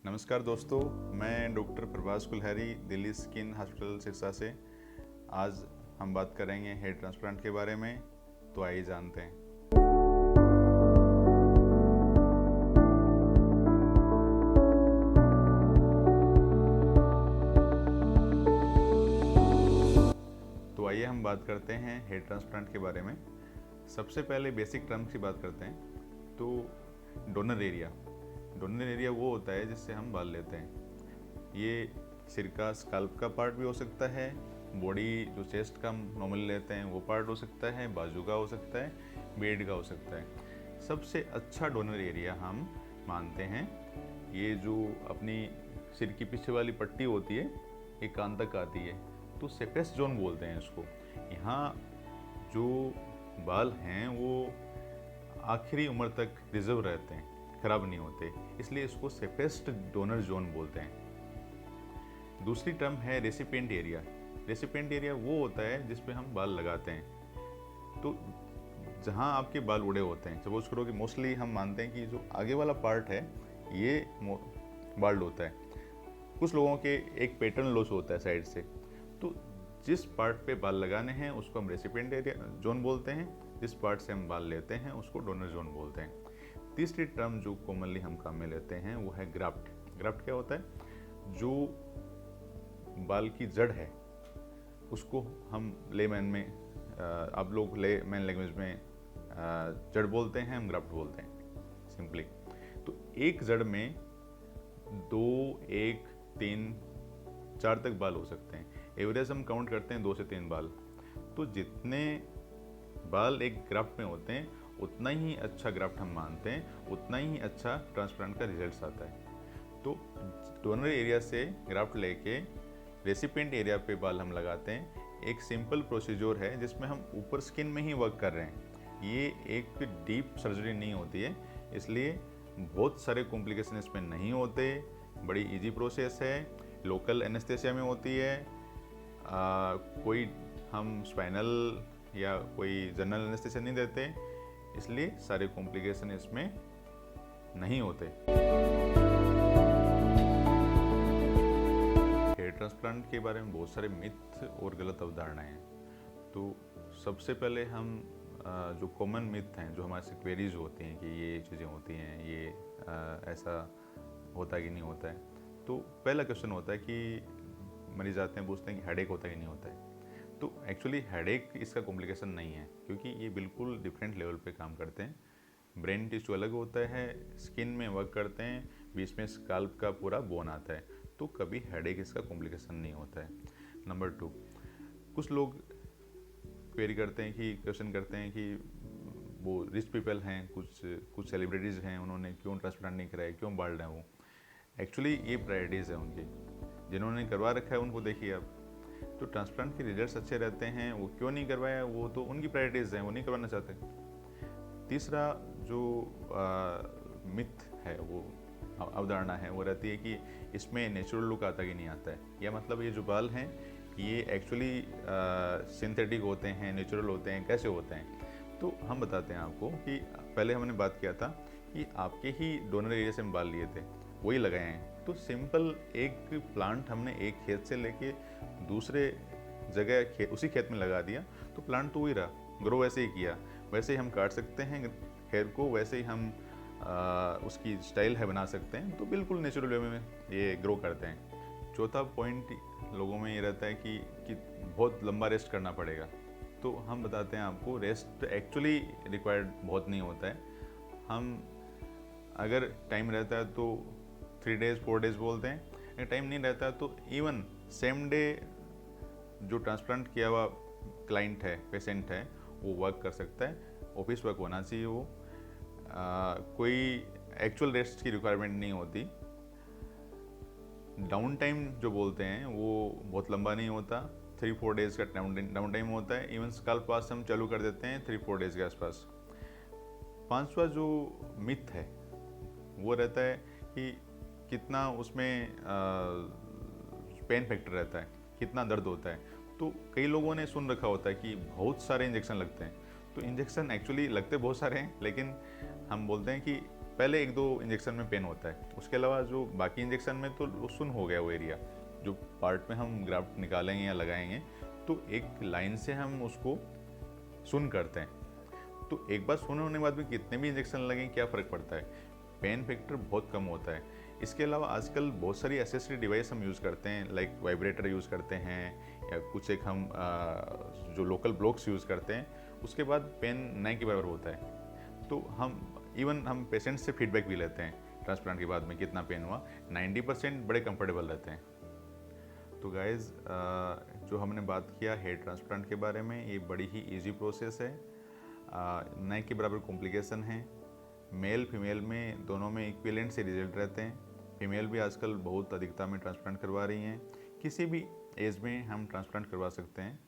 नमस्कार दोस्तों, मैं doctor Prabhas Kulhari, Delhi skin hospital Sirsa से। आज हम बात करेंगे हेयर ट्रांसप्लांट के बारे में। तो आइए जानते हैं। तो आइए हम बात करते हैं हेयर ट्रांसप्लांट के बारे में। सबसे पहले बेसिक टर्म्स की बात करते हैं। तो डोनर एरिया वो होता है जिससे हम बाल लेते हैं। ये सिर का स्कैल्प का पार्ट भी हो सकता है, बॉडी जो चेस्ट का हम नॉर्मली लेते हैं वो पार्ट हो सकता है, बाजू का हो सकता है, बेड का हो सकता है। सबसे अच्छा डोनर एरिया हम मानते हैं ये जो अपनी सिर की पीछे वाली पट्टी होती है, ये कान तक आती है, तो सेफेस्ट जोन बोलते हैं इसको। यहाँ जो बाल हैं वो आखिरी उम्र तक रिजर्व रहते हैं, खराब नहीं होते, इसलिए इसको सेफेस्ट डोनर जोन बोलते हैं। दूसरी टर्म है रेसिपिएंट एरिया। रेसिपिएंट एरिया वो होता है जिस पे हम बाल लगाते हैं। तो जहाँ आपके बाल उड़े होते हैं, सपोज करो कि मोस्टली हम मानते हैं कि जो आगे वाला पार्ट है ये बाल्ड होता है। कुछ लोगों के एक पैटर्न लॉस होता है साइड से। तो जिस पार्ट पे बाल लगाने हैं उसको हम रेसिपिएंट एरिया जोन बोलते हैं, जिस पार्ट से हम बाल लेते हैं उसको डोनर जोन बोलते हैं। तीसरी टर्म जो कॉमनली हम काम में लेते हैं वो है ग्राफ्ट। ग्राफ्ट क्या होता है? जो बाल की जड़ है उसको हम लेमैन में, आप लोग लेमैन लैंग्वेज में जड़ बोलते हैं, हम ग्राफ्ट बोलते हैं सिंपली। तो एक जड़ में 2, 1, 3, 4 तक बाल हो सकते हैं। एवरेज हम काउंट करते हैं 2 से 3 बाल। तो जितने बाल एक ग्राफ्ट में होते हैं उतना ही अच्छा ग्राफ्ट हम मानते हैं, उतना ही अच्छा ट्रांसप्लांट का रिजल्ट आता है। तो डोनर एरिया से ग्राफ्ट लेके रेसिपिएंट एरिया पे बाल हम लगाते हैं। एक सिंपल प्रोसीजर है जिसमें हम ऊपर स्किन में ही वर्क कर रहे हैं। ये एक डीप सर्जरी नहीं होती है, इसलिए बहुत सारे कॉम्प्लिकेशन इसमें नहीं होते। बड़ी इजी प्रोसेस है, लोकल एनेस्थेसिया में होती है। कोई हम स्पाइनल या कोई जनरल एनेस्थेसिया नहीं देते, इसलिए सारे कॉम्प्लिकेशन इसमें नहीं होते। हेयर ट्रांसप्लांट के बारे में बहुत सारे मिथ और गलत अवधारणाएं हैं। तो सबसे पहले हम जो कॉमन मिथ हैं, जो हमारे से क्वेरीज होती हैं कि ये चीज़ें होती हैं, ये ऐसा होता है कि नहीं होता है। तो पहला क्वेश्चन होता है कि मरीज आते हैं, पूछते हैं कि हेडेक होता है कि नहीं होता है। तो एक्चुअली हेडेक इसका कॉम्प्लिकेशन नहीं है, क्योंकि ये बिल्कुल डिफरेंट लेवल पे काम करते हैं। ब्रेन टिश्यू अलग होता है, स्किन में वर्क करते हैं, बीच में स्कैल्प का पूरा बोन आता है, तो कभी हेडेक इसका कॉम्प्लिकेशन नहीं होता है। नंबर 2, कुछ लोग क्वेरी करते हैं कि क्वेश्चन करते हैं कि वो रिच पीपल हैं, कुछ सेलिब्रिटीज़ हैं, उन्होंने क्यों ट्रांसप्लांट नहीं कराया, क्यों बाल्ड हैं वो। एक्चुअली ये प्रायोरिटीज़ है उनकी, जिन्होंने करवा रखा है उनको देखिए आप। तो ट्रांसप्लांट के रिजल्ट्स अच्छे रहते हैं, वो क्यों नहीं करवाया, वो तो उनकी प्रायोरिटीज़ हैं, वो नहीं करवाना चाहते। तीसरा जो मिथ है, वो अवधारणा है, वो रहती है कि इसमें नेचुरल लुक आता कि नहीं आता है, या मतलब ये जो बाल हैं ये एक्चुअली सिंथेटिक होते हैं, नेचुरल होते हैं, कैसे होते हैं। तो हम बताते हैं आपको कि पहले हमने बात किया था कि आपके ही डोनर एरिया से हम बाल लिए थे, वही लगाए हैं। तो सिंपल एक प्लांट हमने एक खेत से लेके दूसरे जगह उसी खेत में लगा दिया, तो प्लांट तो वही रहा, ग्रो वैसे ही किया। वैसे ही हम काट सकते हैं हेयर को, वैसे ही हम उसकी स्टाइल है बना सकते हैं। तो बिल्कुल नेचुरल वे में ये ग्रो करते हैं। चौथा पॉइंट लोगों में ये रहता है कि बहुत लंबा रेस्ट करना पड़ेगा। तो हम बताते हैं आपको, रेस्ट एक्चुअली रिक्वायर्ड बहुत नहीं होता है। हम अगर टाइम रहता है तो 3 डेज़ 4 डेज़ बोलते हैं, अगर टाइम नहीं रहता है तो इवन सेम डे जो ट्रांसप्लांट किया हुआ क्लाइंट है, पेशेंट है, वो वर्क कर सकता है। ऑफिस वर्क होना चाहिए वो, कोई एक्चुअल रेस्ट की रिक्वायरमेंट नहीं होती। डाउन टाइम जो बोलते हैं वो बहुत लंबा नहीं होता, 3-4 डेज़ का डाउन टाइम होता है। इवन स्कैल्प पास हम चालू कर देते हैं 3-4 डेज़ के आसपास। 5वां जो मिथ है वो रहता है कि कितना उसमें पेन फैक्टर रहता है, कितना दर्द होता है। तो कई लोगों ने सुन रखा होता है कि बहुत सारे इंजेक्शन लगते हैं। तो इंजेक्शन एक्चुअली लगते बहुत सारे हैं, लेकिन हम बोलते हैं कि पहले 1-2 इंजेक्शन में पेन होता है, उसके अलावा जो बाकी इंजेक्शन में तो वो सुन हो गया वो एरिया, जो पार्ट में हम ग्राफ्ट निकालेंगे या लगाएंगे तो एक लाइन से हम उसको सुन करते हैं। तो एक बार सुन होने के बाद भी कितने भी इंजेक्शन लगें क्या फ़र्क पड़ता है, पेन फैक्टर बहुत कम होता है। इसके अलावा आजकल बहुत सारी एसेसरी डिवाइस हम यूज़ करते हैं, लाइक वाइब्रेटर यूज़ करते हैं या कुछ एक हम जो लोकल ब्लॉक्स यूज़ करते हैं, उसके बाद पेन नए के बराबर होता है। तो हम पेशेंट से फीडबैक भी लेते हैं ट्रांसप्लांट के बाद में कितना पेन हुआ, 90% बड़े कंफर्टेबल रहते हैं। तो गाइज़ जो हमने बात किया हेयर ट्रांसप्लांट के बारे में, ये बड़ी ही इजी प्रोसेस है, नए के बराबर कॉम्प्लिकेशन है। मेल फीमेल में दोनों में इक्विवेलेंट से रिजल्ट रहते हैं। फीमेल भी आजकल बहुत अधिकता में ट्रांसप्लांट करवा रही हैं, किसी भी एज में हम ट्रांसप्लांट करवा सकते हैं,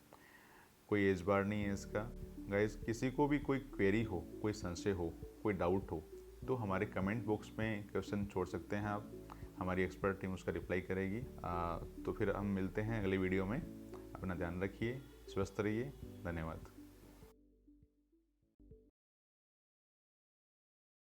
कोई एज बार नहीं है इसका। गाइस किसी को भी कोई क्वेरी हो, कोई संशय हो, कोई डाउट हो तो हमारे कमेंट बॉक्स में क्वेश्चन छोड़ सकते हैं आप, हमारी एक्सपर्ट टीम उसका रिप्लाई करेगी। तो फिर हम मिलते हैं अगली वीडियो में। अपना ध्यान रखिए, स्वस्थ रहिए, धन्यवाद।